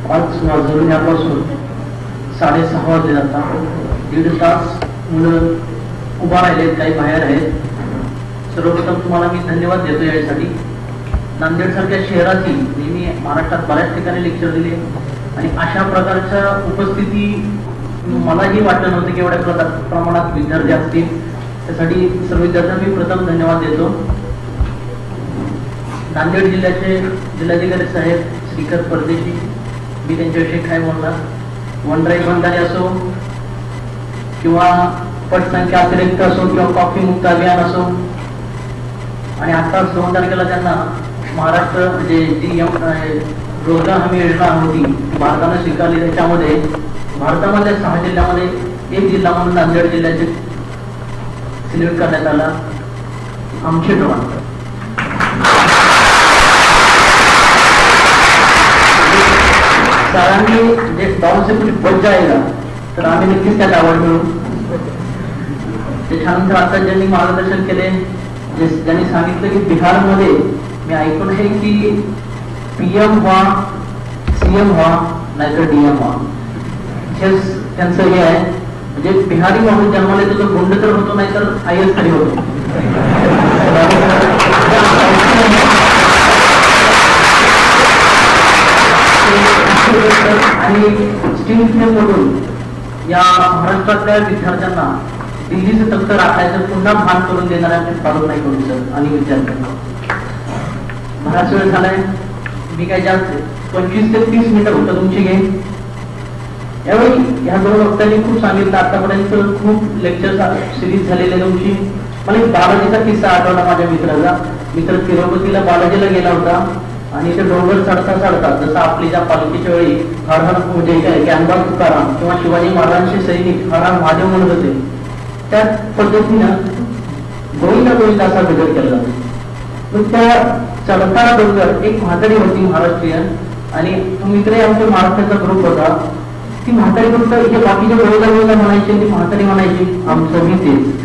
आज वाजवण्यापासून 6:30 वाजले आता 1.5 तास मुलं उभा राहिलेत, काही बाहेर आहेत. सर्वप्रथम तुम्हाला मी धन्यवाद देतो यासाठी. नांदेड सारख्या शहरातील मी महाराष्ट्रात बऱ्याच ठिकाणी लेक्चर दिले आणि अशा प्रकारच्या उपस्थिती मलाही वाटलं नव्हतं की एवढ्या प्रमाणात विद्यार्थी असतील. त्यासाठी सर्व विद्यार्थ्यांना मी प्रथम धन्यवाद देतो. नांदेड जिल्ह्याचे जिल्हाधिकारी साहेब श्रीकर परदेशी, मी त्यांच्याविषयी काय बोलणार. वनराई बंधारे असो किंवा पटसंख्या अतिरिक्त असो किंवा कॉफी मुक्त अभियान असो, आणि आता 2 तारखेला त्यांना महाराष्ट्र म्हणजे जी रोजगार हमी योजना होती भारताने स्वीकारली, त्याच्यामध्ये भारतामधल्या 6 जिल्ह्यामध्ये 1 जिल्हा म्हणून नांदेड जिल्ह्याचे सिलेक्ट करण्यात आला. आमचे ड्रोन सरांनी जे डाउन से कुछ बच जाएगा तर आम्ही नक्कीच त्यात आवड मिळू. त्याच्यानंतर आता ज्यांनी मार्गदर्शन केले, ज्यांनी सांगितलं की बिहारमध्ये मी ऐकून आहे की PM व्हा, CM व्हा, नाहीतर DM व्हा, त्यांचं हे आहे. म्हणजे बिहारी माणूस जन्माला येतो तो गुंड तर होतो, नाहीतर IS तरी होतो. आणि स्टीम फ्लेममधून या महाराष्ट्रातल्या विद्यार्थ्यांना दिल्लीचं तख्त राखायचं पुन्हा भान करून देणाऱ्या फॉलो नाही करू शकत. आणि विद्यार्थ्यांना बराच वेळ झालाय, मी काय जास्त 25 ते 30 मिनिटं होतं तुमची घेईन. यावेळी या 2 वक्त्यांनी खूप सांगितलं. आतापर्यंत खूप लेक्चर सिरीज झालेली तुमची. मला एक बालाजीचा किस्सा आठवला माझ्या मित्राचा. मित्र तिरुपतीला बालाजीला गेला होता आणि ते डोंगर चढता चढता जसं आपली ज्या पालखीच्या वेळी हर हर म्हणजे काय ज्ञानबा तुकाराम किंवा शिवाजी महाराजांचे सैनिक हर हर महादेव म्हणत होते, त्या पद्धतीनं गोविंदा असा गजर केला जातो. मग त्या चढताना डोंगर एक म्हातारी होती महाराष्ट्रीयन, आणि तो मित्र आमच्या महाराष्ट्राचा ग्रुप होता. ती म्हातारी फक्त इथे बाकीच्या गोविंदा म्हणायची, ती म्हातारी म्हणायची आमचं मी तेच.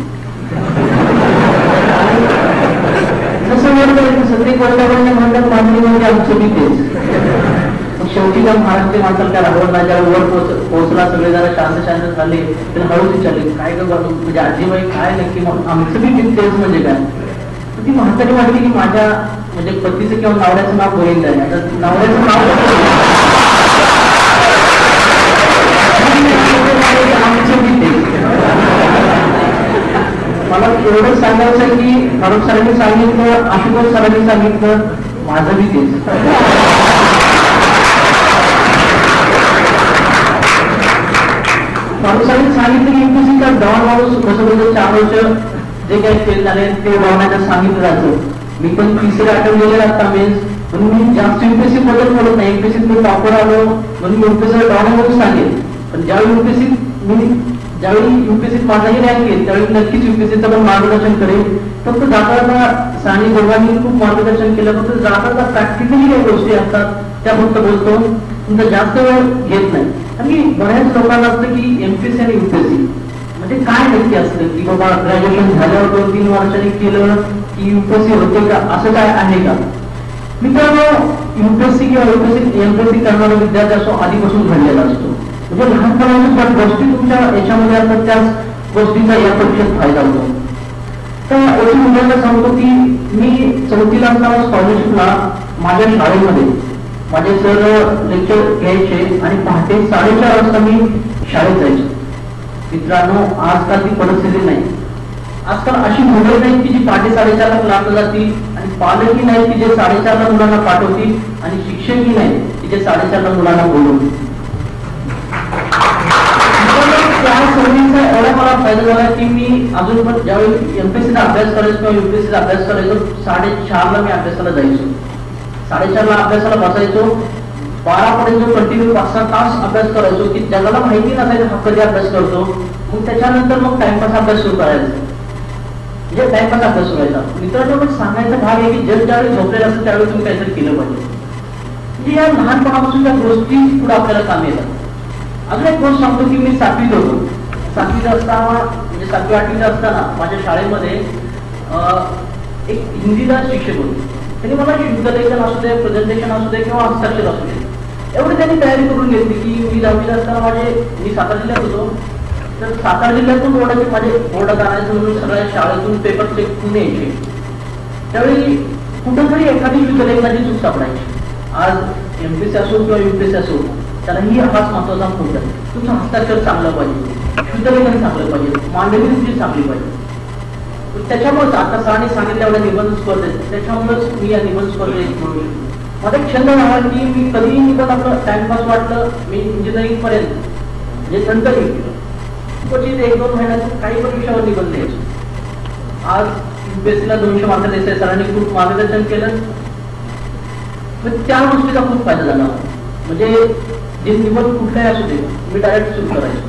सगळे गोविंदा म्हणतात म्हातारी म्हणजे आमचं मी तेच. शेवटी त्या महाराष्ट्रीय माणसाला त्या राहून वर पोहोचला, सगळे जरा शांत शांत झाले. तर हळूच विचारले काय ग म्हणजे आजीबाई काय नक्की आमचं मी तेच म्हणजे काय. ती म्हातारी म्हटली की माझ्या म्हणजे पतीचं किंवा नवऱ्याचं नाव गोविंद आहे. आता नवऱ्याचं नाव आमचं मी तेच. मला एवढंच सांगायचं की फारुख सरांनी सांगितलं, आशुतोष सरांनी सांगितलं, माझं मी तेच. माणसाने सांगितलं की UPSC का डॉन माणूस कसं 4 वर्ष जे काही फेल झाले ते डॉनाचं सांगितलं जातं. मी पण 3री आठवलेले आता मेन्स, म्हणून मी जास्त UPSC बद्दल बोलत नाही. UPSC मी टॉपर आलो म्हणून UPSC डॉन म्हणून सांगेल. पण ज्यावेळी UPSC माझाही रँक येईल त्यावेळी नक्कीच UPSCचं पण मार्गदर्शन करेल. फक्त जाताना सानी दोघांनी खूप मार्गदर्शन केलं. फक्त जाताना प्रॅक्टिकली काही गोष्टी असतात त्या फक्त बोलतो, तुमचा जास्त वेळ घेत नाही. आणि बऱ्याच लोकांना असतं की MPSC आणि UPSC म्हणजे काय नक्की असतं की बाबा ग्रॅज्युएशन झाल्यावर 2-3 वर्षांनी केलं की UPSC होते का, असं काय आहे का. मित्रांनो, UPSC किंवा MPSC करणारा विद्यार्थी असो आधीपासून घडलेला असतो. म्हणजे लहानपणापासून ज्या गोष्टी तुमच्या याच्यामध्ये असतात त्याच गोष्टींचा या परीक्षेत फायदा होतो. तर याची मुलांना सांगतो की मी 4थीला असताना स्कॉलरशिपला माझ्या शाळेमध्ये माझे सर लेक्चर घ्यायचे आणि पहाटे 4:30 वाजता मी शाळेत जायचो. मित्रांनो, आजकाल ती परिस्थिती नाही. आजकाल अशी मुलं नाही की जी पहाटे 4:30ला क्लासला जातील, आणि पालकही नाही की जे 4:30ला मुलांना पाठवतील, आणि शिक्षकही नाही की जे 4:30ला मुलांना बोलवतील. त्या सर्व्हिसचा एवढा मला फायदा झाला की मी अजून पण ज्यावेळी MPSCचा अभ्यास करायचो किंवा UPSCचा अभ्यास करायचो 4:30ला मी अभ्यासाला जायचो. 4:30ला अभ्यासाला बसायचो, 12 पर्यंत कंटिन्यू 5-6 तास अभ्यास करायचो की जगाला माहिती नसायचं हा कधी अभ्यास करतो. मग त्याच्यानंतर मग टाइमपास अभ्यास सुरू करायचा, म्हणजे टाइमपास अभ्यास सुरू व्हायचा. मित्रांनो, पण सांगायचा भाग आहे की जग ज्यावेळी झोपलेलं असतं त्यावेळी तुम्ही काहीतरी केलं पाहिजे. म्हणजे या लहानपणापासून त्या गोष्टी पुढे आपल्याला काम येतात. अजून एक गोष्ट सांगतो की मी 7वीत होतो. 7वीत असताना म्हणजे 7वी-8वीत असताना माझ्या शाळेमध्ये एक हिंदीचा शिक्षक होते. त्यांनी मला शुद्धलेखन असू दे, प्रेझेंटेशन असू दे किंवा हस्ताक्षर असू दे, एवढी त्यांनी तयारी करून घेतली की मी 10वीला असताना मी सातारा जिल्ह्यात होतो, तर सातारा जिल्ह्यातून बोर्डाचे माझे बोर्डात आणायचं म्हणून सगळ्या शाळेतून पेपर चेक करून यायचे. त्यावेळी कुठंतरी एखादी शुद्धलेखनाची चूक सापडायची. आज एमपीएससी असो किंवा युपीएससी असो, त्यालाही हाच महत्वाचा मुद्दा आहे. तुमचं हस्ताक्षर चांगलं पाहिजे, शुद्धलेखन चांगलं पाहिजे, मांडणी तुमची चांगली पाहिजे. त्याच्यामुळेच आता सरांनी सांगितलं एवढ्या निबंध स्पर्धेत, त्याच्यामुळेच मी या निबंध स्पर्धेत म्हणू शकतो. माझा एक छंद झाला की मी कधीही निबंध आपलं टाइमपास वाटलं, मी इंजिनिअरिंग पर्यंत म्हणजे नंतरही क्वचित 1-2 महिन्यात काही पण विषयावर निबंध द्यायचो. आज युपीएससीला 200 मार्क द्यायचे, सरांनी खूप मार्गदर्शन केलं, त्या गोष्टीचा खूप फायदा झाला. म्हणजे जे निबंध कुठलाही असू दे मी डायरेक्ट सुरू करायचो.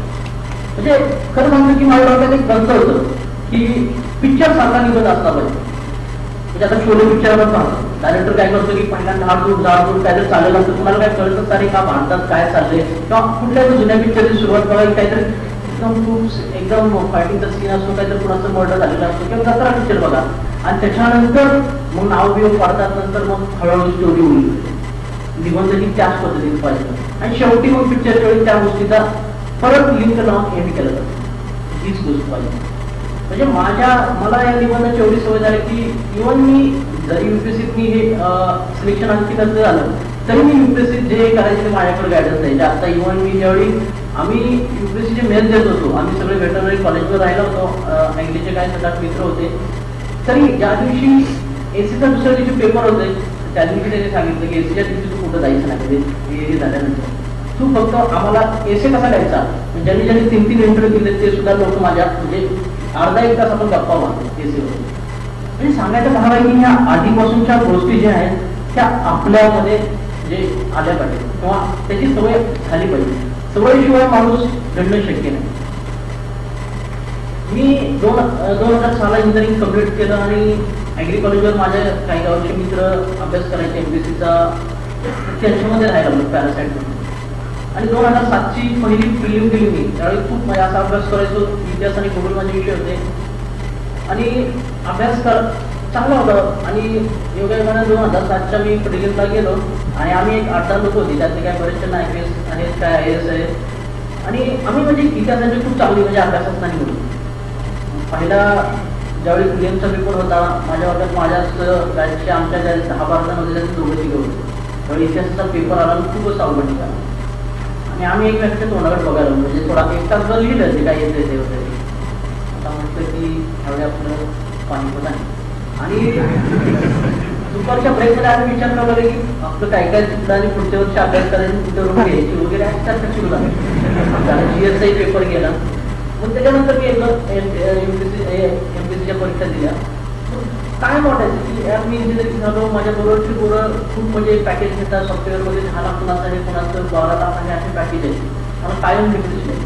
म्हणजे खरं सांगतो की माझ्या डोक्यात एक ग्रंथ होतं की पिक्चर सारखा निबंध असला पाहिजे. म्हणजे आता शोले पिक्चरवर पाहतो, डायरेक्टर काय करतो की पहिल्यांदा झाड काहीतरी चाललेलं असतं, तुम्हाला काय कळतच सारे का भांडतात, काय चाललंय, किंवा कुठल्याही जुन्या पिक्चरची सुरुवात बघा काहीतरी एकदम फायटिंगचा सीन असतो, काहीतरी कुणाचं मर्डर झालेला असतो, किंवा दसरा पिक्चर बघा, आणि त्याच्यानंतर मग नाव बिव पाडतात, नंतर मग हळूहळू स्टोरी होईल. निबंध ही त्याच पद्धतीने पाहिजे, आणि शेवटी मग पिक्चरच्या वेळी त्या गोष्टीचा परत लिंक लावून हे केलं जातं. हीच गोष्ट पाहिजे. म्हणजे मला या निबंधाची एवढी सवय झाली की इव्हन मी जरी युपीएससीत मी हे सिलेक्शन आणखी नसतं झालं तरी मी युपीएससीत जे करायचे माझ्याकडे गायडन्स द्यायचे. आता इव्हन मी ज्यावेळी आम्ही युपीएससीचे मेल देत होतो, आम्ही सगळे वेटरनरी कॉलेजवर राहिलो होतो, इंग्लिशचे काय 7-8 मित्र होते, तरी ज्या दिवशी एसीचा दुसऱ्या दिवशी पेपर होते त्या दिवशी त्यांनी सांगितलं की एसीच्या दिवशी तू कुठं जायचं नाही, हे झाल्यानंतर तू फक्त आम्हाला एसी कसा द्यायचा. ज्यांनी 3-3 इंटरव्ह्यू दिले ते सुद्धा लोक माझ्या म्हणजे अर्धा-1 तास आपण गप्पा मारतो एसीवर. म्हणजे सांगायचं भाव आहे की ह्या आधीपासूनच्या गोष्टी ज्या आहेत त्या आपल्यामध्ये जे आल्या पाहिजे किंवा त्याची सवय झाली पाहिजे. सवयीशिवाय माणूस घडणं शक्य नाही. मी 2006 इंजिनिअरिंग कम्प्लीट केलं आणि ऍग्री कॉलेजवर माझ्या काही गावचे मित्र अभ्यास करायचे एमपीएससीचा, त्यांच्यामध्ये राहायला लागलो पॅरासाईट म्हणून. आणि 2007ची पहिली प्रिलिम दिली मी, त्यावेळी खूप माझा असा अभ्यास करायचो, इतिहास आणि भूगोल माझे विषय होते आणि अभ्यास चांगला होता. आणि योगायोगाने 2007च्या मी प्रिलिमला गेलो आणि आम्ही एक 8-10 लोक होती, त्यातले काय बरेचसे IPS आहेत, काय IAS आहे, आणि आम्ही म्हणजे इतिहासाची खूप चांगली म्हणजे अभ्यासात नाही होतो. पहिला ज्यावेळी प्रिलिमचा पेपर होता माझ्या वर्गात माझ्या आमच्या ज्या 10-12 जण होते त्याचे 2-3 होते, त्यावेळी इतिहासाचा पेपर आला खूपच अवघड निघाला. आणि आम्ही एकमेकांच्या तोंडाकडे बघायला म्हणजे थोडा 1 तास जर लिहिलं जे काय येते ते वगैरे, आता म्हटलं की ह्यावेळी आपलं पाणीपत आहे. आणि दुपारच्या ब्रेकमध्ये आम्ही विचार करतो की आपलं काय काय चुकलं आणि पुढच्या वर्षी अभ्यास करायची कुठे घ्यायची वगैरे चर्चा सुरू झाली. GSI पेपर गेला, मग त्याच्यानंतर मी एमपीएससीच्या परीक्षा दिल्या. काय वाटायचं की यार मी इंजिनिअरिंग झालो, माझ्या बरोबरची पोरं खूप म्हणजे पॅकेज घेतात, सॉफ्टवेअरमध्ये 10 लाख कुणाचं आहे, कुणाचं 12 लाख आणि असे पॅकेज आहे, मला कायम डिग्रीच नाही.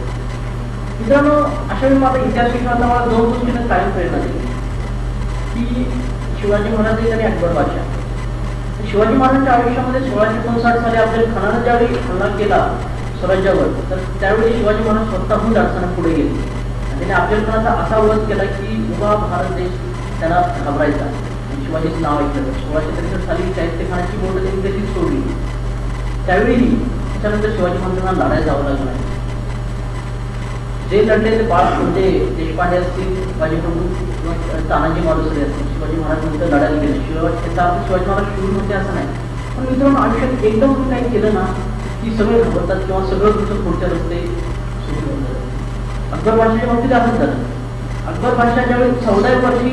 मित्रांनो, अशा वेळी माझा इतिहास शिकवायला मला 2 गोष्टींना कायम प्रेरणा दिली की शिवाजी महाराज आणि अकबर बादशाह. शिवाजी महाराजांच्या आयुष्यामध्ये 1659 साली अफजल खानानं ज्यावेळी हल्ला केला स्वराज्यावर, तर त्यावेळी शिवाजी महाराज स्वतःहून अडचण पुढे गेले आणि त्याने अफजल खानाचा असा वध केला की उभा भारत देश त्याला घाबरायचा. शिवाजीचं नाव ऐकलं. 1663 साली साहित्यखानाची बोट त्यांनी त्याची सोडली. त्यावेळी त्याच्यानंतर शिवाजी महाराजांना लढायला जावं लागलं नाही. जे लढले ते म्हणजे देशपांडे असतील, बाजीप्रभू किंवा तानाजी मालुसरे असतील, शिवाजी महाराज नंतर लढायला गेले. शिवाजी महाराज शूर होते असं नाही, पण मित्रांनो आयुष्यात एकदम काही केलं ना की सगळे घाबरतात किंवा सगळं तुमचं पुढच्या रस्ते सुरू होतात. अकबर बादशाहच्या बाबतीत असंच झालं. अकबर बादशाह ज्यावेळी 14 वर्षी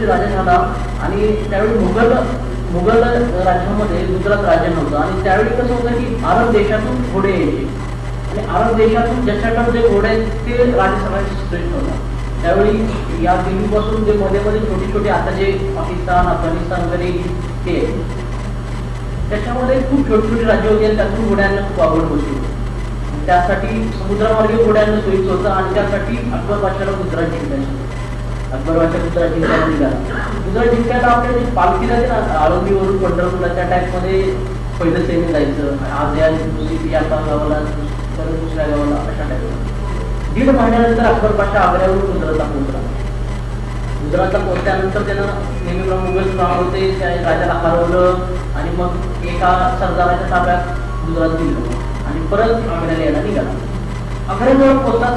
राजा झाला आणि त्यावेळी मुघल राज्यामध्ये गुजरात राज्य नव्हतं आणि त्यावेळी कसं होतं की अरब देशातून घोडे यायचे आणि अरब देशातून ज्याच्याकडे जे घोडे आहेत ते राजा सगळ्यात श्रेष्ठ होता. त्यावेळी या दिल्लीपासून जे मध्ये छोटी छोटी आता जे पाकिस्तान, अफगाणिस्तान वगैरे ते त्याच्यामध्ये खूप छोटी छोटी राज्य होती आणि त्यातून घोड्यांना खूप आवड होती. त्यासाठी समुद्रामार्गे घोड्यांना सोयीचं होतं आणि त्यासाठी अकबर बादशाहला गुजरात जिंकायचं. अकबर बादशाह गुजरात जिंकायला निघाला. गुजरात जिंकायला आपल्या जे पालखी जाते ना आळंदीवरून पंढरपूरला, त्या टाईपमध्ये पहिलं सैन्य जायचं. आज या गावाला परत दुसऱ्या गावाला अशा टाईपला. 1.5 महिन्यानंतर अकबर बादशाह आग्र्यावरून गुजरातला पोहोचला. गुजरातला पोहोचल्यानंतर त्यानं नेहमीप्रमाणे मुघल होते त्या राजाला हरवलं आणि मग एका सरदाराच्या ताब्यात गुजरात दिलं आणि परत आग्र्याला यायला निघाला. आग्र्याजवळ पोहोचताच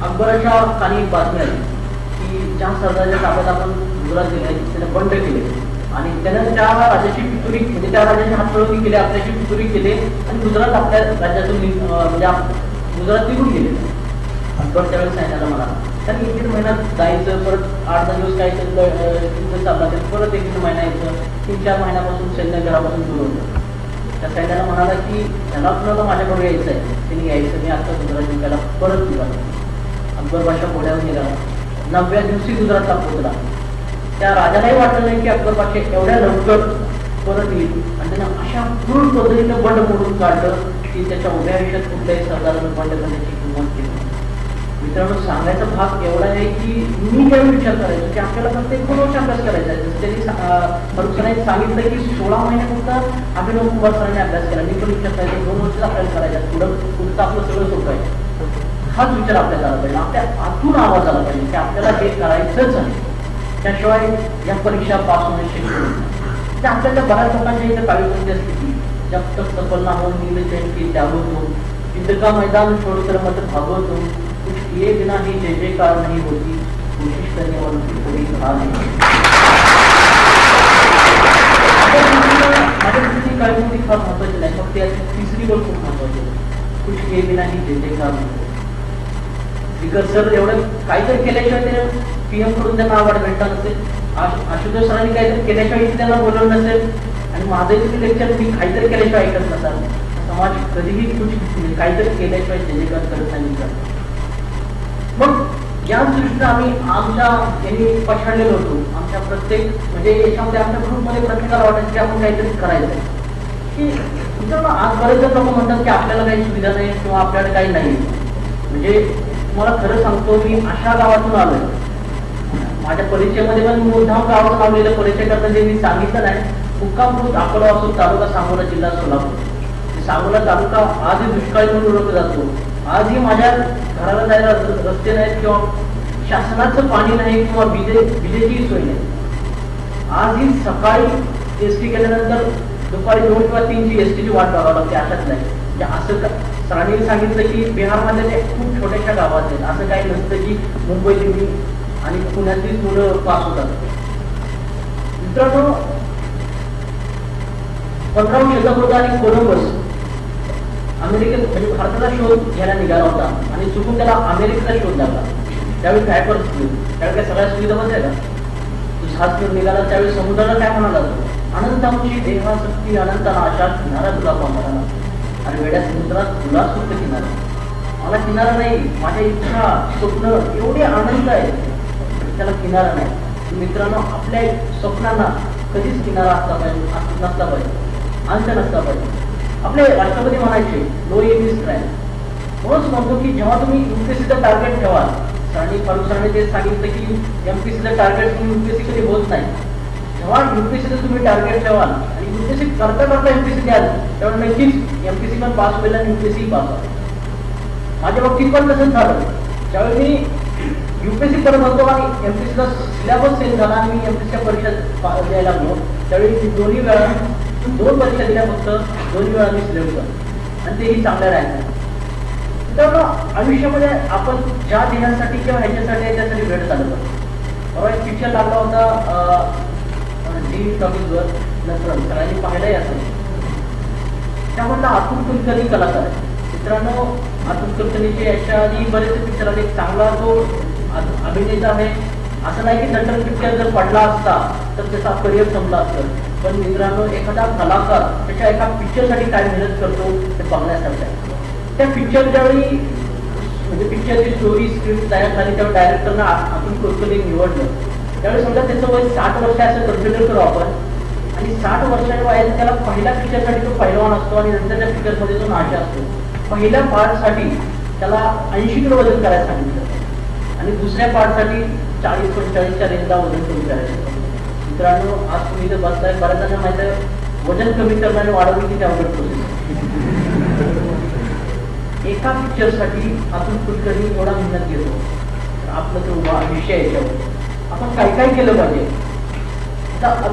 अकबराच्या कानी बातमी आली की ज्या सरदाराच्या ताब्यात आपण गुजरात दिले त्याने बंड केले आणि त्यानं त्या राजाची पितुरी म्हणजे त्या राजाची हातवळणी केली, आपल्याची पितुरी केली आणि गुजरात आपल्या राज्यातून म्हणजे गुजरात निघून गेले. अकबर त्यावेळेस सांगितलं मला कारण 1-1.5 महिना जायचं, परत 8-10 दिवस काय चालला ते परत 1-1 महिना यायचं, 3-4 महिन्यापासून सैन्य घरापासून दूर होतं. त्या सैन्याला म्हणाला की त्याला कुणाला माझ्याकडे यायचं आहे, त्यांनी यायचं, मी आता गुजरात निघायला परत निघाला. अकबर बादशाह पुण्यावर निघाला, 9व्या दिवशी गुजरातला पोहोचला. त्या राजालाही वाटलं नाही की अकबर बादशाह एवढ्या लवकर परत येईल आणि त्यानं अशा पूर्ण पद्धतीनं बंड मोडून काढलं की त्याच्या उभ्या आयुष्यात कुठल्याही सरदारानं बंड करण्याची किंमत केली. मित्रांनो, सांगायचा भाग एवढा आहे की मी काय विचार करायचो की आपल्याला फक्त 1-2 वर्ष अभ्यास करायचा आहे. जसं त्यांनी फरुख सरांनी सांगितलं की 16 महिने फक्त अभिनव कुमार सरांनी अभ्यास केला. मी पण विचार करायचो 2 वर्ष आपल्याला करायचा, पुढचं आपलं सगळं सोपं आहे. हाच विचार आपल्याला आला पाहिजे, आपल्या आतून आवाज आला पाहिजे की आपल्याला हे करायचंच आहे. त्याशिवाय या परीक्षा पास होणे शक्य नाही. त्या आपल्याला बऱ्याच लोकांच्या इथं काळजी असते की जब तक सफल ना हो नील चैन की त्यागो तुम, युद्ध का मैदान छोड़कर मत भागो तुम, कुछ किए बिना ही जय जयकार नहीं होती, कोशिश करने वालों की कोई हार नहीं. माझ्या दृष्टीने काळजी फार महत्वाची नाही, फक्त याची तिसरी गोष्ट खूप महत्वाची आहे, कुछ किए बिना ही जय जयकार नहीं होती. बिकॉज सर एवढं काहीतरी केल्याशिवाय ते PM कडून त्यांना अवॉर्ड भेटला नसेल, आशुतोष सरांनी काहीतरी केल्याशिवाय त्यांना बोलवलं नसेल आणि माझं लेक्चर मी काहीतरी केल्याशिवाय ऐकत नसाल. समाज कधीही कुछ काहीतरी केल्याशिवाय जय जयकार करत नाही. मग याच दृष्टीने आम्ही आमच्या यांनी पछाडलेलो होतो. आमच्या प्रत्येक म्हणजे याच्यामध्ये आमच्या ग्रुपमध्ये प्रत्येकाला वाटायचं की आपण काहीतरी करायचं की मित्रांनो, आज बरेच जण लोक म्हणतात की आपल्याला काही सुविधा नाही किंवा आपल्याला काही नाही. म्हणजे तुम्हाला खरं सांगतो, मी अशा गावातून आलोय, माझ्या परिचयामध्ये पण मुद्दाम गावातून आलेलं परिचय करताना जे मी सांगितलं नाही, मुक्कामपूर अकोला असून तालुका सांगोला जिल्हा सोलापूर. सांगोला तालुका आजही दुष्काळी म्हणून ओळखला जातो. आजही माझ्या घराला जायला रस्ते नाहीत किंवा शासनाचं पाणी नाही किंवा विजेची सोय नाही. आजही सकाळी एसटी गेल्यानंतर दुपारी 2 किंवा 3ची एसटीची वाट बघावं लागते. अशाच नाही म्हणजे असं सरांनी सांगितलं की बिहारमध्ये ते खूप छोट्याशा गावात आहेत. असं काही नसतं की मुंबई दिल्ली आणि पुण्यातलीच मुलं पास होतात. मित्रांनो, 15व्या शतकात आणि कोलंबस अमेरिकेत म्हणजे भारताचा शोध घ्यायला निघाला होता आणि चुकून त्याला अमेरिकेचा शोध लागला. त्यावेळी काय परिस्थिती, त्यावेळी काय सगळ्या सुविधा होत्या का? हात घेऊन निघाला त्यावेळी समुद्राला काय म्हणाला जातो, अनंतांची देहाशक्ती अनंत आशा, किनारा तुला पाहणारा. आणि वेड्या समुद्रात तुला सुद्धा किनारा, मला किनारा नाही, माझ्या इच्छा स्वप्न एवढे आनंद आहे त्याला किनारा नाही. मित्रांनो, आपल्या स्वप्नांना कधीच किनारा असला पाहिजे, नसला पाहिजे, अंत नसला पाहिजे. आपले राष्ट्रपती म्हणायचे नो एम इज ट्राय. म्हणूनच म्हणतो की जेव्हा तुम्ही UPSCचं टार्गेट ठेवाल, सरांनी फारुख सरांनी ते सांगितलं की MPSCचं टार्गेट तुम्ही UPSC कधी होत नाही. जेव्हा UPSCचं तुम्ही टार्गेट ठेवाल आणि UPSC करता करता MPSC द्याल, तेव्हा नक्कीच MPSC पण पास होईल आणि UPSC पास होईल. माझ्या बाबतीत पण तसंच झालं. ज्यावेळी मी UPSC करत होतो आणि MPSCचा सिलेबस चेंज झाला आणि मी MPSCच्या परीक्षा द्यायला लागलो, त्यावेळी 2 परीक्षा दिल्या, फक्त 2 वेळा मी सिलेक्ट झालो आणि तेही चांगल्या राहायचं. तर आयुष्यामध्ये आपण ज्या ध्येयासाठी किंवा ह्याच्यासाठी त्यासाठी भेट चालू करतो. एक पिक्चर लागला होता डी टॉकीजवर, नंतर सगळ्यांनी पाहिलंही असेल. त्यामधला अतुल कुलकर्णी कलाकार आहे. मित्रांनो, अतुल कुलकर्णीचे याच्या आधी बरेचसे पिक्चर आले. चांगला तो अभिनेता आहे. असं नाही की नंतर पिक्चर जर पडला असता तर त्याचा करिअर संपला असतं. पण मित्रांनो, एखादा कलाकार त्याच्या एका पिक्चरसाठी काय मेहनत करतो ते बघण्यासारखं आहे. त्या पिक्चर ज्यावेळी म्हणजे पिक्चरची स्टोरी स्क्रिप्ट तयार झाली त्यावेळी डायरेक्टरनं अतुल कुलकर्णी निवडलं. त्यावेळी समजा त्याचं वय 60 वर्ष असं कन्सिडर करू आपण आणि 60 वर्षाच्या वयात त्याला पहिल्या पिक्चरसाठी तो पहिलवान असतो आणि नंतरच्या पिक्चरमध्ये तो नाशा असतो. पहिल्या पार्टसाठी त्याला 80 किलो वजन करायला सांगितलं आणि दुसऱ्या पार्टसाठी 40-45च्या रेंजला वजन कमी करायचं. मित्रांनो, आज तुम्ही जर बसताय, बऱ्याच जणांना माहिती आहे वजन कमी करणं आणि वाढवणे किती अवघड प्रोसेस. एका पिक्चरसाठी अतुल कुलकर्णी एवढा मेहनत घेतो. आपलं जो विषय याच्यावर आपण काय काय केलं पाहिजे. आता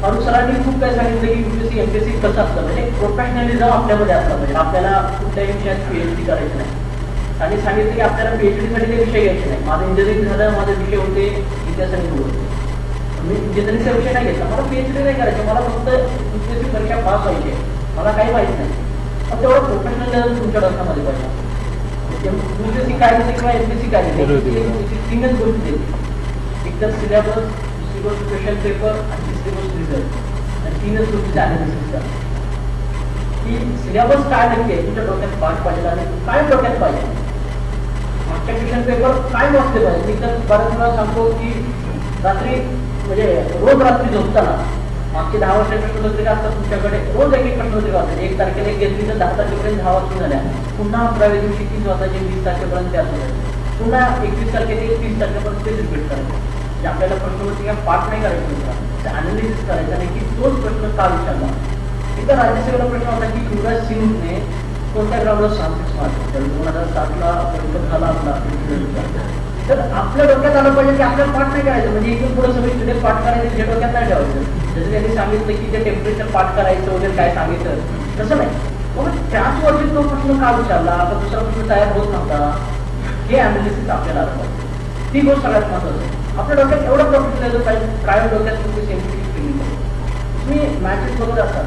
अरुण सरांनी खूप काय सांगितलं की UPSC MPSC कसं असतं, म्हणजे प्रोफेशनलिझम आपल्यामध्ये असलं पाहिजे. आपल्याला कुठल्याही विषयात PhD करायची नाही. आणि सांगितलं की आपल्याला PhD साठी ते विषय घ्यायचे नाही. माझं इंजिनिअरिंग झालं, माझे विषय होते इतिहास आणि भूगोल. मी इंजिनिअरिंगचा विषय नाही घेतला, मला PhD नाही करायचे, मला फक्त UPSC परीक्षा पास व्हायची, मला काही माहित नाही. पण तेवढं प्रोफेशनल लेवल तुमच्या डोक्यामध्ये पाहिजे. UPSC काय देते किंवा MPSC काय देते, तीनच गोष्टी देते. एक तर सिलेबस, दुसरी गोष्ट क्वेश्चन पेपर आणि तिसरी गोष्ट रिझल्ट. आणि तीनच गोष्टीचा अनालिसिस करा की सिलेबस काय नक्की आहे, तुमच्या डोक्यात पाठ पाहिजे आणि काय डोक्यात पाहिजे. मागच्या क्वेश्चन पेपर काय वाचले पाहिजे. मी तर बऱ्याच वेळा सांगतो की रात्री म्हणजे रोज रात्री झोपताना मागचे 10 वर्षाची प्रश्नपत्रिका असतात तुमच्याकडे, रोज एक प्रश्नपत्रिका वाचते. 1 तारखेला एक घेतली तर 10 तारखेपर्यंत 10 वाचून झाल्या. पुन्हा 11व्या दिवशी 30 वाचायचे, 20 तारखेपर्यंत 4 वाचायचे, पुन्हा 21 तारखेला 30 तारखेपर्यंत ते रिपीट करायचे. म्हणजे आपल्याला प्रश्नपत्रिका पाठ नाही करायची होता, अनालिसिस करायचा नाही की तोच प्रश्न का विचारला. एकदा राज्यसेवेला प्रश्न होता की युवराज सिंगने कोणत्या ग्राउंडवर 66 मारले, तर 2007ला वर्ल्ड झाला आपला. तर आपल्या डोक्यात आलं पाहिजे की आपल्याला पाठ नाही करायचं, म्हणजे इथून पुढे सगळे स्टुडंट पाठ करायचे जे डोक्यात नाही ठेवायचं. जसं त्यांनी सांगितलं की ते टेम्परेचर पाठ करायचं वगैरे काय सांगितलं तसं नाही. मग त्याच वर्षी तो प्रश्न का विचारला, आता दुसरा प्रश्न तयार होत नव्हता, हे अनालिसिस आपल्याला आलं पाहिजे. ती गोष्ट सगळ्यात महत्वाची आहे. आपल्या डोक्यात एवढं प्रोफेशनल पाहिजे, काय डोक्यात तुम्ही सेन्सिटिव्ह केली तुम्ही मॅचेस बघत असतात,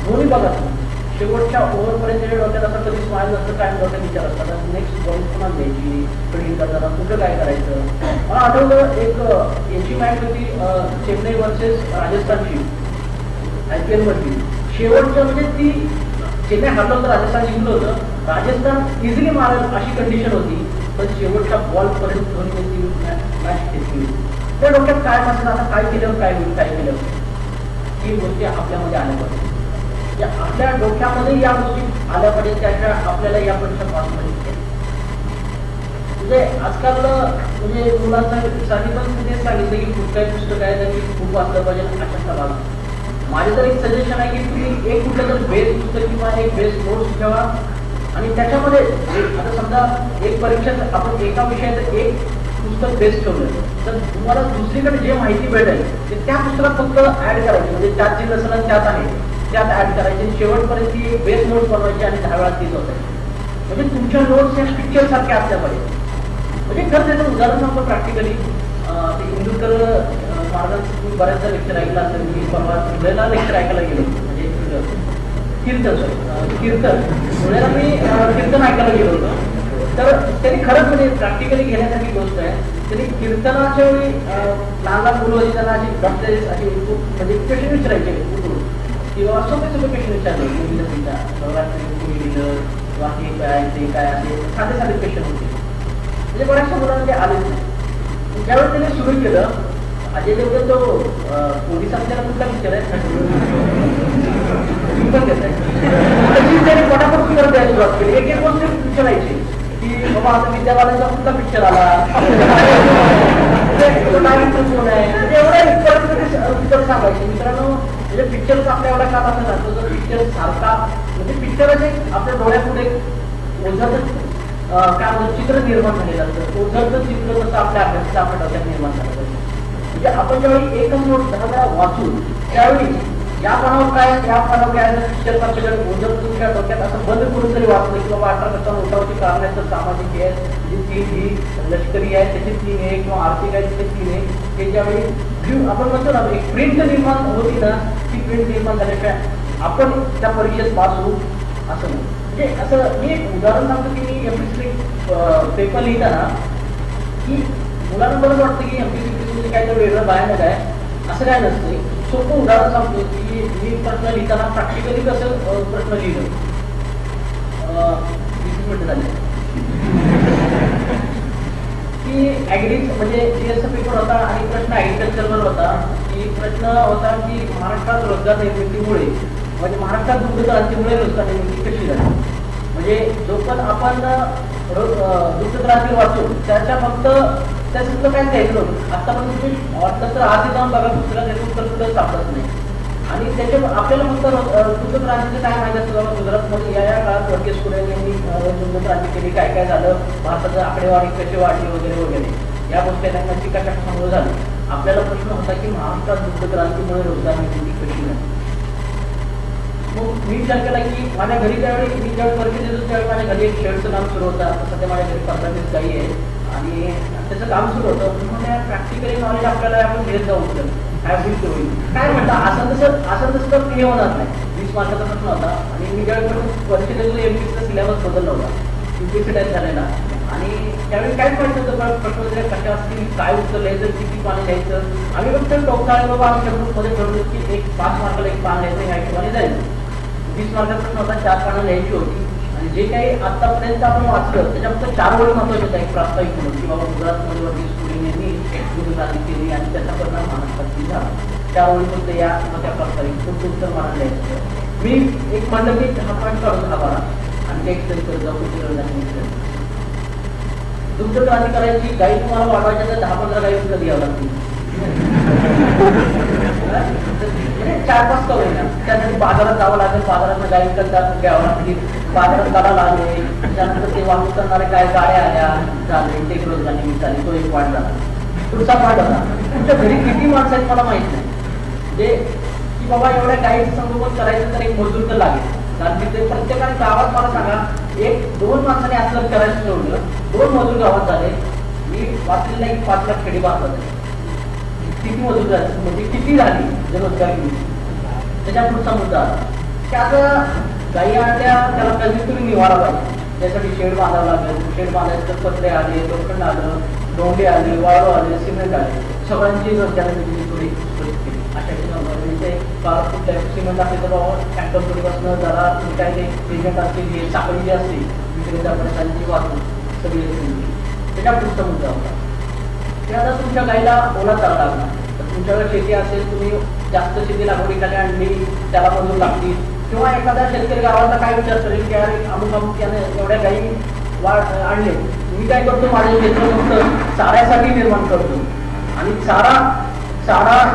दोन्ही बघा तुम्ही शेवटच्या ओव्हरपर्यंत डोक्यात असं कधी स्माईल नसतं, काय डोक्यात विचार असतात नेक्स्ट बॉल पुन्हा द्यायची, फिल्डिंग करताना कुठं काय करायचं. मला आठवलं एक याची मॅच होती चेन्नई वर्सेस राजस्थानची IPL वरती. शेवटचं म्हणजे ती चेन्नई हरलं होतं, राजस्थान जिंकलं होतं, राजस्थान इझिली मारेल अशी कंडिशन होती, पण शेवटच्या बॉल पर्यंत धोनीने ती मॅच घेतली. त्या डोक्यात काय नसेल, आता काय केलं काय होईल काय केलं, ही गोष्टी आपल्यामध्ये आल्या पाहिजे. आपल्या डोक्यामध्ये या गोष्टी आल्या पाहिजे, त्याच्या आपल्याला या परीक्षा पास पाहिजे. म्हणजे आजकाल म्हणजे मुलांना तेच सांगितलं की कुठल्याही पुस्तक आहे तर खूप वाचलं पाहिजे अशा भाग. माझं तर एक सजेशन आहे की तुम्ही एक कुठलं तर बेस्ट पुस्तक किंवा एक बेस्ट नोट्स ठेवा आणि त्याच्यामध्ये आता समजा एक परीक्षेत आपण एका विषयात एक पुस्तक बेस्ट ठेवलं तर तुम्हाला दुसरीकडे जे माहिती भेटेल ते त्या पुस्तकात फक्त ऍड करायची, म्हणजे त्यात जे नसलं त्यात आहे त्यात ऍड करायची, शेवटपर्यंत ती बेस्ट नोट्स बनवायची आणि 10 वेळा तीच होते. म्हणजे तुमच्या नोट्स या पिक्चर सारख्या असल्या पाहिजे. म्हणजे खरं त्याचं उदाहरण सांगतो प्रॅक्टिकली. ते इंदुरकर महाराजांचं तुम्ही बऱ्याचदा लेक्चर ऐकलं असेल. मी परवा धुळ्याला लेक्चर ऐकायला गेलो, म्हणजे कीर्तन धुळ्याला मी कीर्तन ऐकायला गेलो होतो. तर त्यांनी खरंच म्हणजे प्रॅक्टिकली घेण्यासारखी गोष्ट आहे. त्यांनी कीर्तनाच्या वेळी लहान लहान मुलं होती त्यांना अशी डॉक्टरेस अशी म्हणजे क्वेश्चन विचारायचे किंवा सोपे क्वेश्चन विचारले नवरात्री तुम्ही लिहिलं किंवा हे काय ते काय असे साधे साधे क्वेश्चन होते. म्हणजे बऱ्याचशा मुलांना ते आलेच नाही. ज्यावेळी त्यांनी सुरू केलं अजय देवगण तो पोलिसांच्या कुठला पिक्चर आहे त्यांनी पटापट उत्तर द्यायला सुरुवात केली. एक एक गोष्ट विचारायची की बाबा आता विद्याबालांचा कुठला पिक्चर आला कोण आहे, म्हणजे एवढ्या उत्तर सांगायचे. मित्रांनो म्हणजे पिक्चरच आपल्या एवढा का असं जातो जर पिक्चर सारखा म्हणजे पिक्चरच एक आपल्या डोळ्यापुढे ओझाचं काय म्हणतो चित्र निर्माण झालेलं असतं. ओझाचं चित्र जसं आपल्या अभ्यासाचं आपल्या डोक्यात निर्माण झालं पाहिजे. म्हणजे आपण ज्यावेळी एकच नोट 10 वेळा वाचू त्यावेळी या पानावर काय या पानावर काय पिक्चर आपल्याला ओझं तुमच्या डोक्यात असं बंद करून तरी वाचलं की बाबा 18 उठावची कारण आहे तर सामाजिक आहे जी 3 ही लष्करी आहे त्याची 3 आहे किंवा आर्थिक आहे त्याची 3 आहे. ते ज्यावेळी आपण म्हणतो ना एक प्रिंट निर्माण होती ना ती प्रिंट निर्माण झाल्याशिवाय आपण त्या परीक्षेत पास होऊ असं नाही. म्हणजे असं मी एक उदाहरण सांगतो की मी MPSC पेपर लिहिताना की मुलांना बरंच वाटतं की MPSC काय तर वेगळं भयानक आहे, असं काय नसतं. सोपं उदाहरण सांगतो की मी प्रश्न लिहिताना प्रॅक्टिकली कसं प्रश्न लिहिलं 20 मिनिटं झाले की ऍग्री म्हणजे CS पेपर होता आणि प्रश्न ऍग्रिकल्चरवर होता. की प्रश्न होता की महाराष्ट्रात रोजगार निर्मितीमुळे म्हणजे महाराष्ट्रात दुग्धक्रांतीमुळे रोजगार निर्मिती कशी झाली. म्हणजे जो पण आपण दुग्धक्रांती वाचू त्याच्या फक्त त्या सुद्धा काय द्यायचं नव्हतं. आतापर्यंत तुम्ही वाटलं तर आधी जाऊन बघा पुस्तकात त्याचं उत्तर सुद्धा सापडत नाही. आणि त्याच्या आपल्याला फक्त दुग्ध क्रांतीचं काय माहिती असतं बाबा गुजरातमध्ये या काळात वर्गीस कुरियन यांनी दुग्ध क्रांती केली, काय काय झालं, भारताचं आकडेवारी कशी वाढली वगैरे वगैरे या गोष्टी त्यांना कशामुळे झालं. आपल्याला प्रश्न होता की महाराष्ट्रात दुग्ध क्रांतीमुळे रोजगार निर्मिती कशी झाली. मग मी विचार केला की माझ्या घरी त्यावेळी मी ज्यावेळी वर्गीस येतो त्यावेळी माझ्या घरी एक शेडचं काम सुरू होतं. सध्या माझ्या घरी 15-20 गाई आहे आणि त्याचं काम सुरू होतं. म्हणून प्रॅक्टिकली नॉलेज आपल्याला आपण घेत जाऊ होईल काय म्हणता असं तसं तर हे होणार नाही. 20 मार्काचा प्रश्न होता आणि मी ज्यावेळी वर्षाला एमपीचा सिलेबस बदलला होता, यूपीएससी टाईप झालेला आणि त्यावेळी काय माहिती होतं प्रश्न वगैरे कशा असतील, काय उत्तर लिहायचं, किती पाणी द्यायचं. आम्ही फक्त टोकाळे बाबा आमच्या ग्रुपमध्ये ठरवलं की 5 मार्काला 1 पान लिहायचं ह्या हिशोबाने जायचं. 20 मार्काचा प्रश्न होता, 4 पानं लिहायची होती आणि जे काही आतापर्यंत आपण वाचलं त्याच्या फक्त 4 ओळी महत्वाचे होता. एक प्रास्ताविक म्हणून की बाबा गुजरातमध्ये वर्गीस कुरियन यांनी दुग्ध क्रांती केली आणि त्याचा परिणाम महाराष्ट्रात झाला. 4 ओळी फक्त या त्या प्रास्ताविक उत्तर मानलं लिहायचं. मी एक म्हणलं की हा पॉईंट काढून हा बारा आणि ते एक्सप्लेन करत जाऊ. दुग्ध क्रांती करायची, गाई तुम्हाला वाढवायच्या तर 10-15 गाई विकत घ्यावं लागतील. 4-5 कवळे ना त्यासाठी बाजारात जावं लागेल, बाजारात गाई विकत घ्यावं लागतील, बाजारात गाडा लागले, त्यानंतर ते वाहतूक करणारे काय गाड्या आल्या झाले, ते रोजगार निर्मिती झाली, तो एक वाढ झाला. पुढचा पाठ होता तुमच्या घरी किती माणसं आहेत मला माहित नाही, म्हणजे की बाबा एवढ्या गाईचं संगोपन करायचं तर एक मजूर तर लागेल. कारण तिथे प्रत्येकाने गावात मला सांगा 1-2 माणसाने असलं करायचं सोडलं, 2 मजूर गावात झाले. मी वाचलेला एक 5 लाख खेडी भारतात किती मजूर झाले म्हणजे किती झाली बेरोजगारी. त्याच्या पुढचा मुद्दा की आता गाई आणल्या त्याला कधीतरी निवारा पाहिजे, त्यासाठी शेड बांधावं लागेल. शेड बांधायचं पत्रे आले, लोखंड आलं, डोंगे आले, वाळू आले, सिमेंट आले, सगळ्यांची रोजगार थोडी अशा सिमेंट असते तर ट्रॅक्टर बसणं जरा काय ते पेमेंट असते साखळी जी असते विक्रेत्यापर्यंत वाहतूक सगळी त्याच्या पुढचा मुद्दा होता की आता तुमच्या गाईला ओला चारा लागणार. तर तुमच्याकडे शेती असेल, तुम्ही जास्त शेती लागवडीखाली आणली, त्याला मजूर लागतील किंवा एखाद्या शेतकरी गावाचा काय विचार करेल की अरे अमुक त्याने एवढ्या गाई आणले, मी काय करतो माझे क्षेत्र फक्त चाऱ्यासाठी निर्माण करतो आणि चारा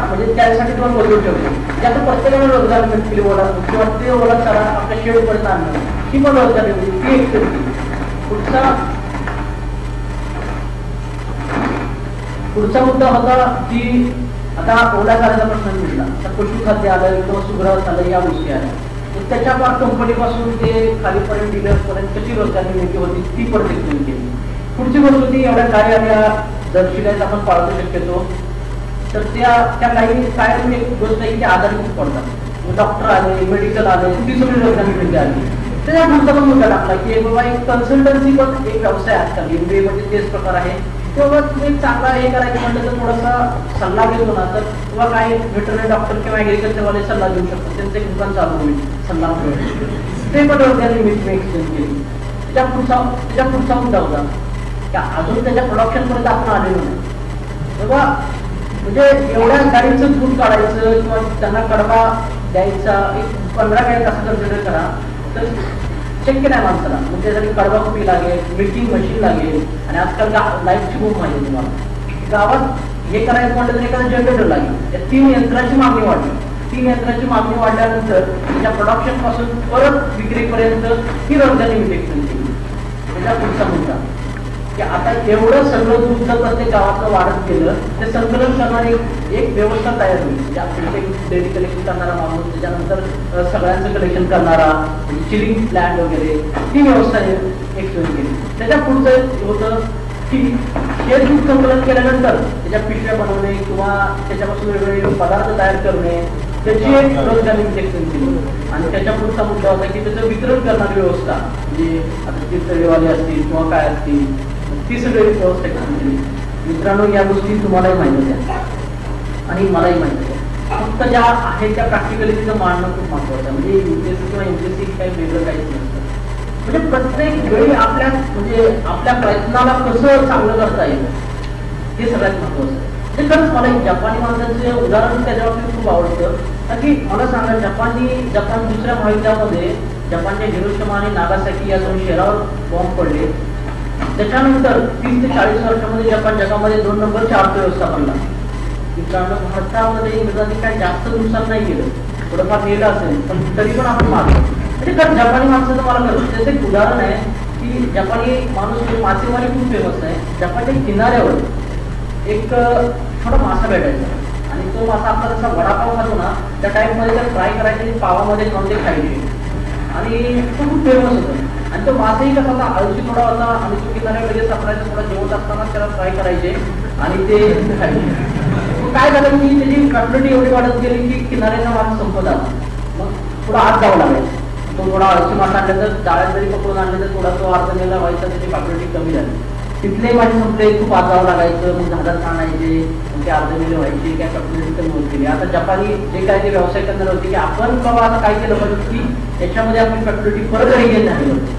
म्हणजे त्यासाठी तुम्हाला मजूर ठेवतो. त्यातून प्रत्येकाने रोजगार मिळतील ओला किंवा ते ओला चारा आपल्या शेडपर्यंत आणणं ही पण रोजगार मिळतील ती एक करते. पुढचा मुद्दा होता की आता ओला चाऱ्याचा प्रश्न मिळला, तर पशुखाद्य आलं किंवा सुग्रास आलं या गोष्टी आल्या, तर त्याच्या पार कंपनीपासून ते खालीपर्यंत डीलर्सपर्यंत कशी रोजगार निर्मिती होती ती पण एक्सप्लेन केली. पुढची गोष्ट होती एवढ्या गाय आल्या जर्सी गायच आपण पाळतो शक्यतो, तर त्या काही काय एक गोष्ट आहे की आजारी खूप पडतात. डॉक्टर आले, मेडिकल आले, ती सगळी रोजगार निर्मिती आली. त्याच्या पुढचा पण मुद्दा टाकला की बाबा एक कन्सल्टन्सी पण एक व्यवसाय आजकाल MBA मध्ये तेच प्रकार आहे की बाबा तुम्ही चांगला हे करायचं म्हटलं तर थोडासा सल्ला घेतो ना, तर किंवा काय व्हेटरनरी डॉक्टर किंवा ऍग्रिकल्चरवाले सल्ला देऊ शकतात, त्यांचं एक दुकान चालू होईल सल्ला ते पण रोजगार निर्मिती एक्सचेंज केली. त्याच्या पुढचा मुद्दा होता की अजून त्याच्या प्रोडक्शन पर्यंत आपण आलेलो नाही. बाबा म्हणजे एवढ्या गाडीचं दूध काढायचं किंवा त्यांना कडवा द्यायचा, एक 15 गाडी कसं कन्सिडर करा तर शक्य नाही माणसाला. म्हणजे त्यासाठी कडवा कुपी लागेल, मिल्किंग मशीन लागेल आणि आजकाल लाईटची खूप माहिती तुम्हाला. गावात हे करायचं म्हटलं तर एखादं जनरेटर लागेल. या 3 यंत्राची मागणी वाढली. 3 यंत्राची मागणी वाढल्यानंतर त्याच्या प्रोडक्शन पासून परत विक्रीपर्यंत ही रोजगार निर्मिती केली. त्याच्या पुढचा मुद्दा की आता एवढं सगळं दूध जर प्रत्येक गावातलं वाढत गेलं ते संकलन करणारी एक व्यवस्था तयार होईल. डेअरी कलेक्शन करणारा माणूस, त्याच्यानंतर सगळ्यांचं कलेक्शन करणारा, चिलिंग प्लॅन्ट वगैरे ती व्यवस्था एक्सप्लेन केली. त्याच्या पुढचं होतं की हे दूध संकलन केल्यानंतर त्याच्या पिशव्या बनवणे किंवा त्याच्यापासून वेगवेगळे पदार्थ तयार करणे त्याची एक रोजगार निर्मिती एक्सप्लेन केली. आणि त्याच्या पुढचा मुद्दा होता की त्याचं वितरण करणारी व्यवस्था, म्हणजे आता चित्रवाले असतील किंवा काय असतील ती सगळी व्यवस्था केली. मित्रांनो या गोष्टी तुम्हालाही माहिती आहे आणि मलाही माहिती आहे, फक्त ज्या आहेत त्या प्रॅक्टिकली तिथं मांडणं खूप महत्वाचं आहे. म्हणजे UPSC किंवा MPSC काही वेगळं काहीच नसतं. म्हणजे प्रत्येक वेळी आपल्या प्रयत्नाला कसं चांगलं करता येईल हे सगळ्यात महत्वाचं आहे. म्हणजे खरंच मला एक जपानी माणसाचे उदाहरण त्याच्यावरती खूप आवडतं. कारण की मला सांगा जपान दुसऱ्या महायुद्धामध्ये जपानच्या हिरोशिमा आणि नागासाकी या 2 शहरावर बॉम्ब पडले. त्याच्यानंतर 30 ते 40 वर्षामध्ये जपान जगामध्ये 2 नंबरची अर्थव्यवस्था बनला. मित्रांनो भारतामध्ये इंग्रजांनी काही जास्त नुकसान नाही केलं. थोडंफार नेलं असेल पण तरी पण आपण मारतो. म्हणजे जपानी माणसाचं मला खरं त्याचं एक उदाहरण आहे की जपानी माणूस म्हणजे मासेमारी खूप फेमस आहे. जपानच्या किनाऱ्यावर एक छोटा मासा भेटायचा आणि तो मासा आपला जसा वडापाव खातो ना त्या टाईपमध्ये तर फ्राय करायचे आणि पावामध्ये खाऊन ते खायचे आणि तो खूप फेमस होता. आणि तो मासाही कसा होता, आळशी थोडा होता आणि तो किनाऱ्यावर लगेच सापडायचा. थोडा जेवत असताना त्याला फ्राय करायचे आणि ते खायचे. काय झालं की त्याची क्वांटिटी एवढी वाढत गेली की किनाऱ्याचा मासा संपत आला. मग थोडा आत जावं लागायचं. तो थोडा आळशी मासा आणला तर जाळ्यात जरी पकडून आणले तर थोडा तो अर्धमेला व्हायचा, त्याची क्वांटिटी कमी झाली. तिथले मासे संपले, खूप आत जावं लागायचं. मग झाडात आणायचे, मग ते अर्धमेले व्हायचे, त्या क्वांटिटी कमी होत गेली. आता जपानी जे काय ते व्यवसाय करणार होते की आपण बाबा आता काय केलं पाहिजे की याच्यामध्ये आपण क्वांटिटी परत रिगेन झाली होती.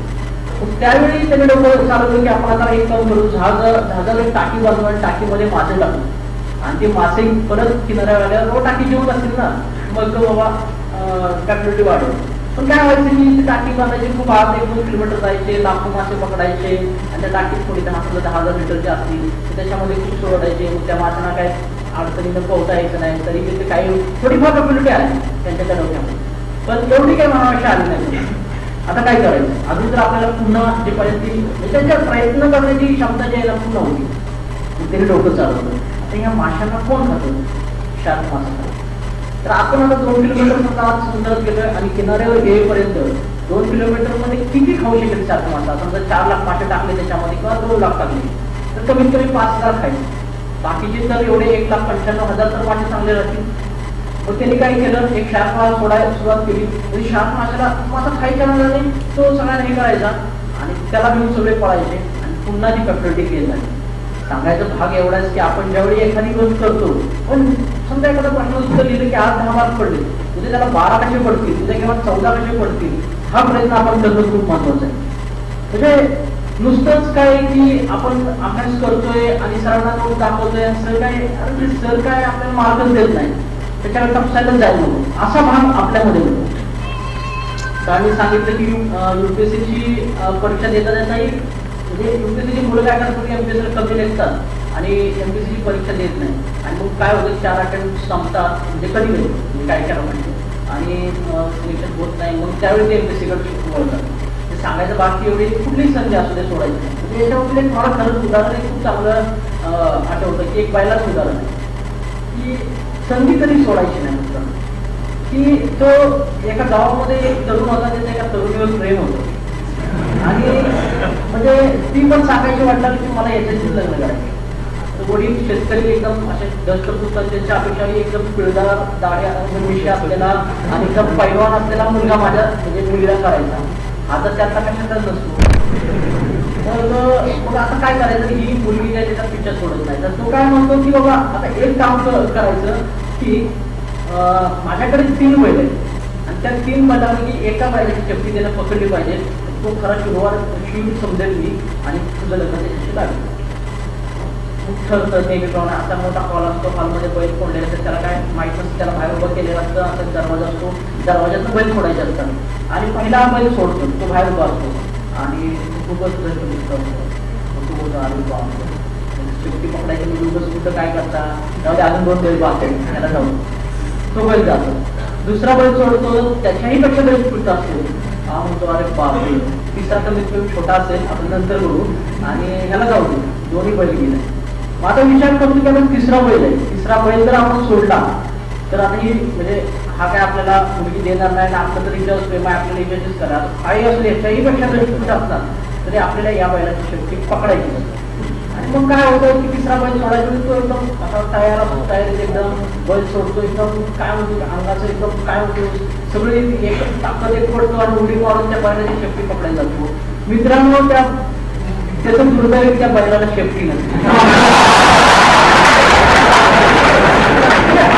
त्यावेळी त्यांनी डोकं चालवलं की आपण आता एक काम करू, जहाजाला एक टाकी बांधू आणि टाकीमध्ये मासे टाकू आणि ते मासे परत किनाऱ्यावर आल्यावर टाकी जेवत असतील ना मग बाबा क्वांटिटी वाढवू. पण काय व्हायचं की टाकी बांधायची, खूप आत 1-2 किलोमीटर जायचे, लाखो मासे पकडायचे आणि त्या टाकीत थोडी 10,000 लिटरचे असतील तर त्याच्यामध्ये खूप सोडायचे. मग त्या माशांना काय अडचणीनं पोहता यायचं नाही, तरी तिथे काही थोडीफार क्वांटिटी आली त्यांच्या डोक्यामध्ये, पण एवढी काही म्हणावशी आली नाही. आता काय करायचं, अजून तर आपल्याला पुन्हा जे पाहिजे त्याच्या प्रयत्न करण्याची क्षमता जी आहे ना पुन्हा होती. तरी डोकं चालवतं. आता ह्या माशांना कोण खातो? शार्क मासा. तर आपण आता 2 किलोमीटर समजा समुद्रात गेलोय आणि किनाऱ्यावर येईपर्यंत 2 किलोमीटर मध्ये किती खाऊ शकेल शार्क मासा? समजा 4 लाख मासे टाकले त्याच्यामध्ये किंवा 2 लाख टाकले तर कमीत कमी 5,000 खायचे. बाकीचे तर एवढे 1,95,000 तर मासे चांगले राहतील. मग त्यांनी काय केलं, एक शार्क मासा सोडायला सुरुवात केली. म्हणजे शार्क माशाला मासा खायच्या नादाने तो सगळ्यांना हे करायचा आणि त्याला घेऊन सगळे पळायचे आणि पुन्हा ती कटकटी केली झाली. सांगायचा भाग एवढाच की आपण ज्यावेळी एखादी गोष्ट करतो, पण समजा एखादा प्रश्न उत्तर लिहिलं की आज 10 मार्क पडले, उद्या त्याला 12 कसे पडतील, उद्या किंवा 14 कसे पडतील, हा प्रयत्न आपण करणं खूप महत्वाचा आहे. म्हणजे नुसतंच काय की आपण अभ्यास करतोय आणि सरांना नोट दाखवतोय, सर काय आपल्याला मार्कच देत नाही, त्याच्याकडे तपसायलाच जायला नको असा भाग आपल्यामध्ये होतो. तर आम्ही सांगितलं की युपीएससीची परीक्षा देता देताही म्हणजे युपीएससीची मुलं काय करतात की एमपीएससीला कमी लेखतात आणि एमपीएससीची परीक्षा देत नाही आणि मग काय होतं 4 अटेम्प्ट संपतात, म्हणजे कधी म्हणजे काय केलं म्हणजे आणि सिलेक्शन होत नाही. मग त्यावेळी ते एमपीएससीकडे वळतात. ते सांगायचं बाकी एवढी कुठलीही संधी असू दे सोडायची. म्हणजे याच्यामध्ये मला खरंच उदाहरण खूप चांगलं आठवतं की एक पहिलाच उदाहरण आहे की संधी कधी सोडायची नाही मित्रांनो. की तो एका गावामध्ये एक तरुण होता, त्याच्या एका तरुणीवर प्रेम होतं आणि म्हणजे ती पण सांगायची वाटलं की मला याच्याशीच लग्न करायचं. तर वडील शेतकरी एकदम असे दष्टपुष्ट, त्यांच्या अपेक्षाही एकदम पिळदार दाढ्या मिशी असलेला आणि एकदम पैलवान असलेला मुलगा माझ्या म्हणजे मुलीला करायचा. आता त्यातला कशाचाच नसतो. मग आता काय करायचं, ही मुलगी काय त्याचा पिक्चर सोडत नाही. तर तो काय म्हणतो की बाबा आता एक काम करायचं की माझ्याकडे 3 बैल आहेत आणि त्या 3 बैलांनी की एका बैलाची चपटी त्याला पकडली पाहिजे, तो खरा शिव समजेल मी आणि तुझं लग्न त्याच्याशी लागेल. ठरतं नेहमीप्रमाणे. असा मोठा हॉल असतो, हॉलमध्ये बैल फोडलेले असतात, त्याला काय माहीत नसतं, त्याला बाहेर उभं केलेलं असतं, असा दरवाजा असतो, दरवाजातून बैल फोडायचे असतात आणि पहिला बैल सोडतो, तो बाहेर उभा असतो आणि खूपच शेवटी पकडायचे म्हणजे उगच कुठं काय करता, त्यामध्ये अजून 2 बैल बाकी त्याला जाऊन तो बैल जातो. दुसरा बैल सोडतो, त्याच्याही पेक्षा बैल छोटा असतो. हा म्हणतो अरे बापरे. तिसरा कमीत कमी छोटा असेल, आपण नंतर बघू आणि ह्याला जाऊ दे. दोन्ही बैल गेले. मग आता विचार करतो की आपण तिसरा बैल आहे, तिसरा बैल जर आपण सोडला तर आता ही म्हणजे हा काय आपल्याला मुलगी देणार नाही ना, आपलं तर हिच्यावर प्रेम आहे, आपल्याला हिच्याशीच करा. काही असू दे, याच्याही पेक्षा जरी छोटा असतात तरी आपल्याला या बैलाची शेवटी पकडायची असते. आणि मग काय होतं की तिसरा बैल सोडायचा, तो एकदम असा तयार असतो, तयारीत एकदम बैल सोडतो, एकदम काय म्हणतो अंगाचं एकदम काय होतो सगळी एक ताकद एक पडतो आणि उडी मारून त्या बैलाची शेपटी पकडायला जातो. मित्रांनो त्याचं दुर्दैव त्या बैलाला शेपटी नसते.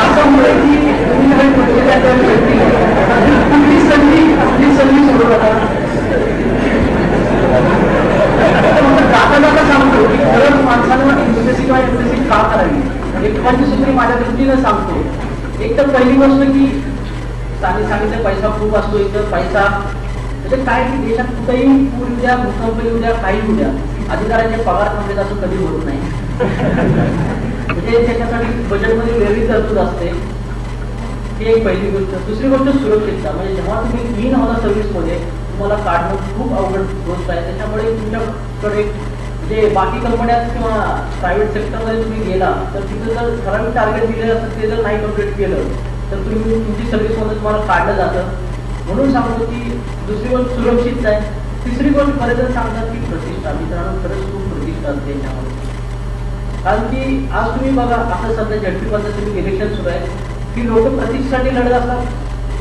असं मुळे की संधी सोडू नका. जाता सांगतो की खरंच माणसानं एमपीएससी किंवा एमपीएससी का करावी, एक पंचसूत्री माझ्या दृष्टीनं सांगतो. एक तर पहिली गोष्ट की सांगितलं पैसा खूप असतो, इथं पैसा म्हणजे काय की देशात कुठेही पूर येऊ द्या, भूकंप येऊ द्या, काही येऊ द्या, अधिकाऱ्यांचे पगार थांबलेत असं कधी होत नाही. म्हणजे त्याच्यासाठी बजेटमध्ये वेगळी तरतूद असते. ही एक पहिली गोष्ट. दुसरी गोष्ट सुरक्षितता. म्हणजे जेव्हा तुम्ही इन होता सर्व्हिसमध्ये तुम्हाला काढणं खूप अवघड गोष्ट आहे. त्याच्यामुळे तुमच्याकडे जे बाकी कंपन्यात किंवा प्रायव्हेट सेक्टरमध्ये तुम्ही गेला तर तिथं जर ठराविक टार्गेट दिले असतं ते जर नाही कम्प्लीट केलं तर तुमची सर्व्हिसमध्ये तुम्हाला काढलं जातं. म्हणून सांगतो की दुसरी गोष्ट सुरक्षितता आहे. तिसरी गोष्ट बरेच जण सांगतात की प्रतिष्ठा. मित्रांनो खरंच खूप प्रतिष्ठा असते याच्यामध्ये. कारण की आज तुम्ही बघा आता सध्या झडपी पद्धतीने इलेक्शन सुरू आहे की लोक प्रतिष्ठेसाठी लढत असतात,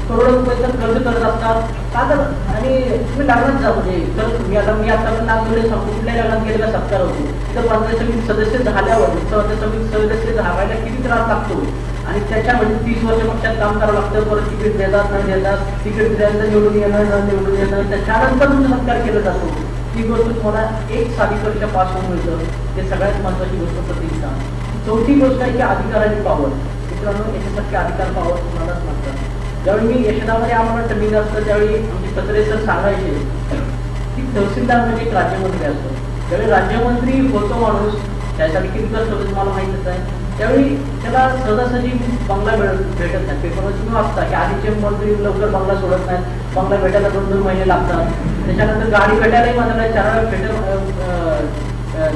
करोडो रुपयाचं खर्च करत असतात का तर आणि तुम्ही लग्नात जा म्हणजे तर मी आता नागपूरला सांगतो कुठल्या लग्नात गेले का सत्कार होतो तर पंचायत समिती सदस्य झाल्यावर पंचायत समिती सदस्य झावायला किती त्रास लागतो आणि त्याच्यामध्ये 30 वर्ष पक्षात काम करावं लागतं. परत तिकीट देतात न देतात, तिकीट दिल्यानंतर निवडून येणं न निवडून येणं, त्याच्यानंतर तुमचा सत्कार केला जातो. ही गोष्ट तुम्हाला एक साधी परीक्षा पास होऊन मिळतं. ते सगळ्यात महत्वाची गोष्ट प्रतिष्ठा. चौथी गोष्ट आहे की अधिकाराची पावर. मित्रांनो याच्यासारखे अधिकार पावर तुम्हालाच नसतात. ज्यावेळी मी यशदामध्ये आम्हाला ट्रेनिंग असतं त्यावेळी आमचे कचरे सर सांगायचे की तहसीलदार म्हणजे एक राज्यमंत्री असतो. ज्यावेळी राज्यमंत्री होतो माणूस त्यासाठी किती कष्ट होतं तुम्हाला माहितच आहे. त्यावेळी त्याला सहजासहजी बंगला भेटत नाही. पेपरवर तुम्ही वाचता की आधीचे मंत्री लवकर बंगला सोडत नाहीत, बंगला भेटायला 2-2 महिने लागतात. त्याच्यानंतर गाडी भेटायलाही माझ्याला 4 वेळा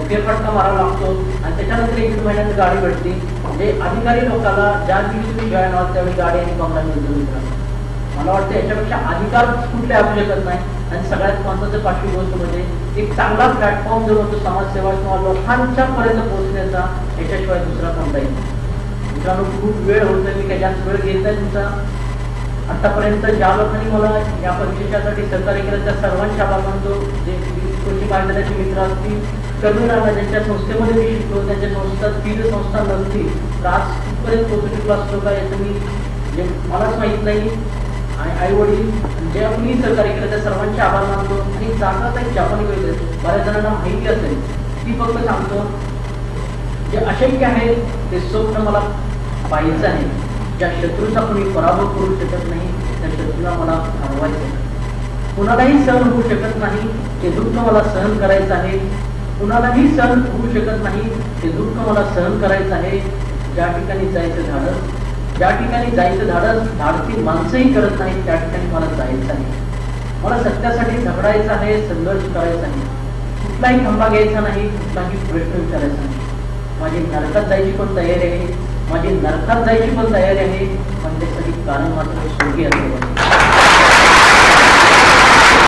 फेरफटका मारावा लागतो आणि त्याच्यानंतर 1-2 महिन्यात गाडी भेटते. म्हणजे अधिकारी लोकांना ज्या दिवशी तुम्ही जॉईन आहात त्यावेळी गाडी आणि बंगला मिळतो. मला वाटतं याच्यापेक्षा अधिकार कुठले असू शकत नाही. आणि सगळ्यात महत्वाचं पाचवी गोष्ट म्हणजे एक चांगला प्लॅटफॉर्म जो होतो समाजसेवा किंवा लोकांच्या पर्यंत पोहोचण्याचा याच्याशिवाय दुसरा कोणता येईल. मित्रांनो खूप वेळ होतोय, मी काही जास्त वेळ घेत नाही तुमचा. आतापर्यंत ज्या लोकांनी मला या परीक्षेसाठी सहकार्य केलं त्या सर्वांचे आभार मानतो. जे कृषी महाविद्यालयाचे मित्र असतील, कर्मचाऱ्यांना ज्यांच्या संस्थेमध्ये मी शिकलो त्यांच्या संस्था तीन संस्था नसतील तर आज कुठपर्यंत पोहोचू शकलो असतो का याचं मी जे मलाच माहीत नाही. आणि आई वडील जे आपली सहकार्य केलं त्या सर्वांचे आभार मानतो. आणि जातात एक जापानी वगैरे बऱ्याच जणांना माहिती असेल ती फक्त सांगतो जे अशक्य आहे ते स्वप्न मला पाहायचं आहे. ज्या शत्रूचा कोणी पराभव करू शकत नाही त्या शत्रूला मला हरवायचं. कुणालाही सहन होऊ शकत नाही ते दुःख मला सहन करायचं आहे. कुणालाही सहन होऊ शकत नाही ते दुःख मला सहन करायचं आहे. ज्या ठिकाणी जायचं धाडस, ज्या ठिकाणी जायचं धाडसी माणसंही करत नाही त्या ठिकाणी मला जायचं आहे. मला सत्यासाठी झगडायचं आहे, संघर्ष करायचा आहे. कुठलाही खंबा घ्यायचा नाही, कुठलाही प्रश्न विचारायचा नाही. माझी नरकात जायची पण तयारी आहे, माझी नरकात जायची पण तयारी आहे, पण त्यासाठी कारण मात्र स्वर्गीय असेल.